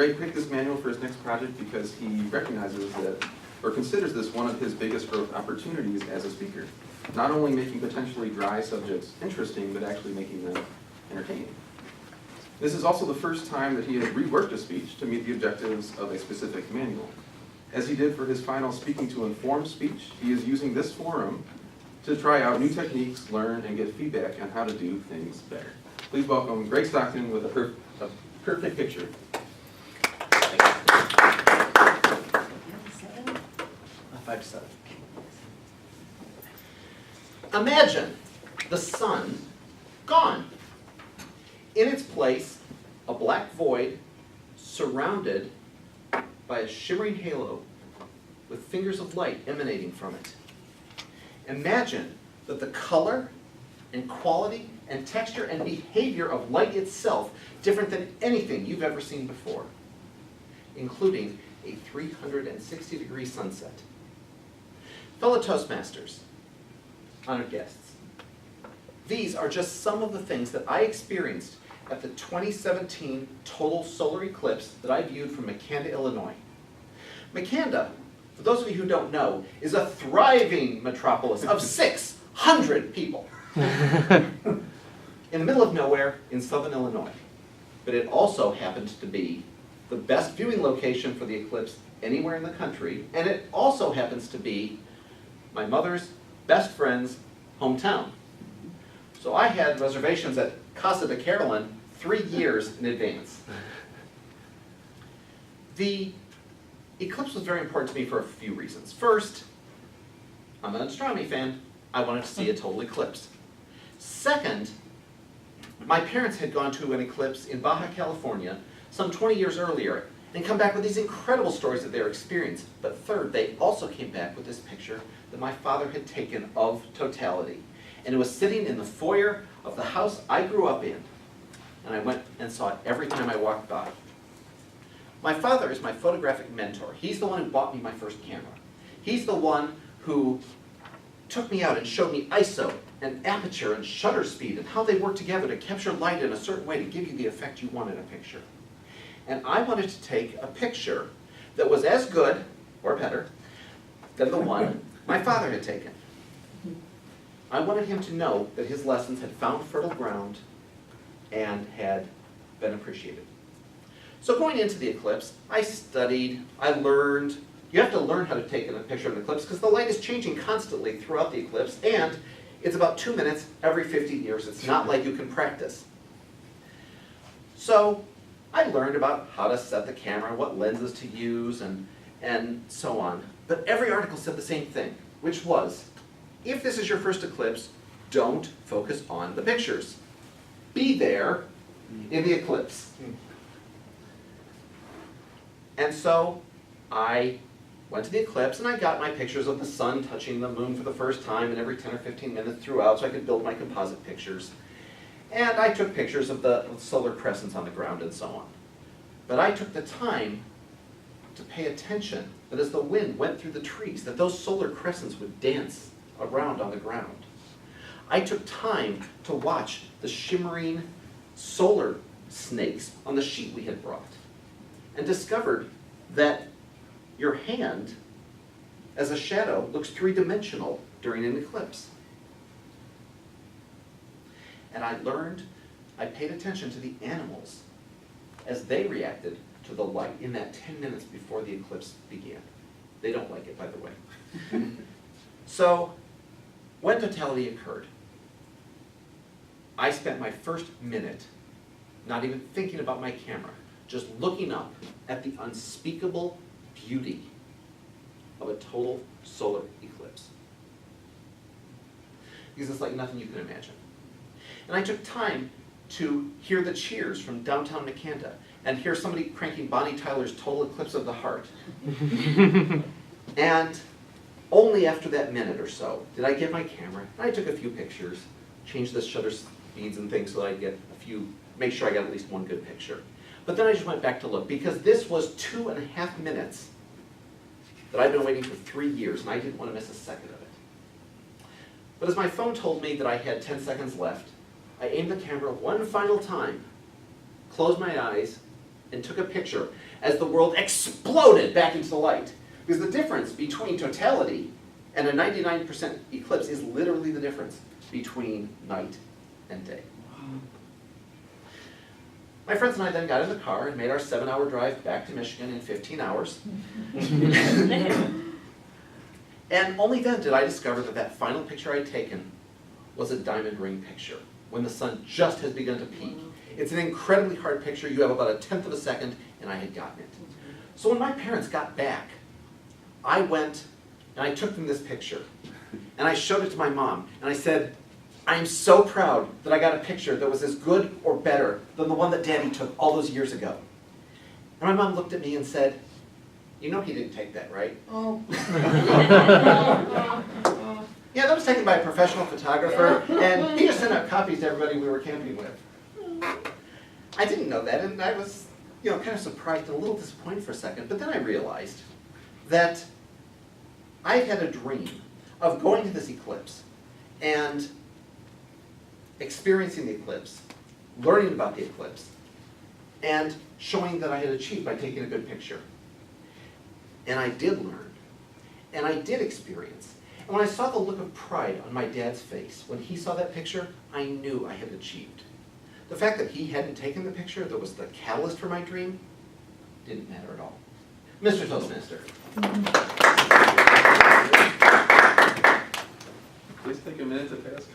Greg picked this manual for his next project because he recognizes that, or considers this one of his biggest growth opportunities as a speaker. Not only making potentially dry subjects interesting, but actually making them entertaining. This is also the first time that he has reworked a speech to meet the objectives of a specific manual. As he did for his final Speaking to Inform speech, he is using this forum to try out new techniques, learn, and get feedback on how to do things better. Please welcome Greg Stockton with a perfect picture. 5 to 7. Imagine the sun gone. In its place, a black void surrounded by a shimmering halo with fingers of light emanating from it. Imagine that the color and quality and texture and behavior of light itself different than anything you've ever seen before, including a 360-degree sunset. Fellow Toastmasters, honored guests, these are just some of the things that I experienced at the 2017 Total Solar Eclipse that I viewed from Makanda, Illinois. Makanda, for those of you who don't know, is a thriving metropolis of 600 people in the middle of nowhere in southern Illinois. But it also happened to be the best viewing location for the eclipse anywhere in the country, and it also happens to be my mother's best friend's hometown. So I had reservations at Casa de Carolyn 3 years in advance. The eclipse was very important to me for a few reasons. First, I'm an astronomy fan. I wanted to see a total eclipse. Second, my parents had gone to an eclipse in Baja California some 20 years earlier and come back with these incredible stories of their experience. But third, they also came back with this picture that my father had taken of totality. And it was sitting in the foyer of the house I grew up in. And I went and saw it every time I walked by. My father is my photographic mentor. He's the one who bought me my first camera. He's the one who took me out and showed me ISO and aperture and shutter speed and how they work together to capture light in a certain way to give you the effect you want in a picture. And I wanted to take a picture that was as good, or better, than the one my father had taken. I wanted him to know that his lessons had found fertile ground and had been appreciated. So going into the eclipse, I studied, I learned. You have to learn how to take a picture of an eclipse because the light is changing constantly throughout the eclipse, and it's about 2 minutes every 50 years. It's not like you can practice. So I learned about how to set the camera, what lenses to use, and so on. But every article said the same thing, which was, if this is your first eclipse, don't focus on the pictures. Be there in the eclipse. And so I went to the eclipse and I got my pictures of the sun touching the moon for the first time and every 10 or 15 minutes throughout so I could build my composite pictures. And I took pictures of the solar crescents on the ground and so on. But I took the time to pay attention that as the wind went through the trees, that those solar crescents would dance around on the ground. I took time to watch the shimmering solar snakes on the sheet we had brought and discovered that your hand as a shadow looks three-dimensional during an eclipse. And I learned, I paid attention to the animals as they reacted to the light in that 10 minutes before the eclipse began. They don't like it, by the way. So, when totality occurred, I spent my first minute not even thinking about my camera, just looking up at the unspeakable beauty of a total solar eclipse. Because it's like nothing you can imagine. And I took time to hear the cheers from downtown Makanda and hear somebody cranking Bonnie Tyler's Total Eclipse of the Heart. And only after that minute or so did I get my camera, and I took a few pictures, changed the shutter speeds and things so that I'd get a few, make sure I got at least one good picture. But then I just went back to look, because this was 2.5 minutes that I've been waiting for 3 years, and I didn't want to miss a second of it. But as my phone told me that I had 10 seconds left, I aimed the camera one final time, closed my eyes, and took a picture as the world exploded back into the light. Because the difference between totality and a 99% eclipse is literally the difference between night and day. My friends and I then got in the car and made our 7-hour drive back to Michigan in 15 hours. And only then did I discover that that final picture I'd taken was a diamond ring picture, when the sun just has begun to peak. It's an incredibly hard picture. You have about 1/10 of a second, and I had gotten it. So when my parents got back, I went and I took them this picture, and I showed it to my mom, and I said, I'm so proud that I got a picture that was as good or better than the one that Daddy took all those years ago. And my mom looked at me and said, you know he didn't take that, right? Oh. Yeah, that was taken by a professional photographer, and he just sent out copies to everybody we were camping with. I didn't know that, and I was, kind of surprised and a little disappointed for a second, but then I realized that I had a dream of going to this eclipse and experiencing the eclipse, learning about the eclipse, and showing that I had achieved by taking a good picture. And I did learn, and I did experience. And when I saw the look of pride on my dad's face when he saw that picture, I knew I had achieved. The fact that he hadn't taken the picture that was the catalyst for my dream didn't matter at all. Mr. Toastmaster. Please take a minute to pass.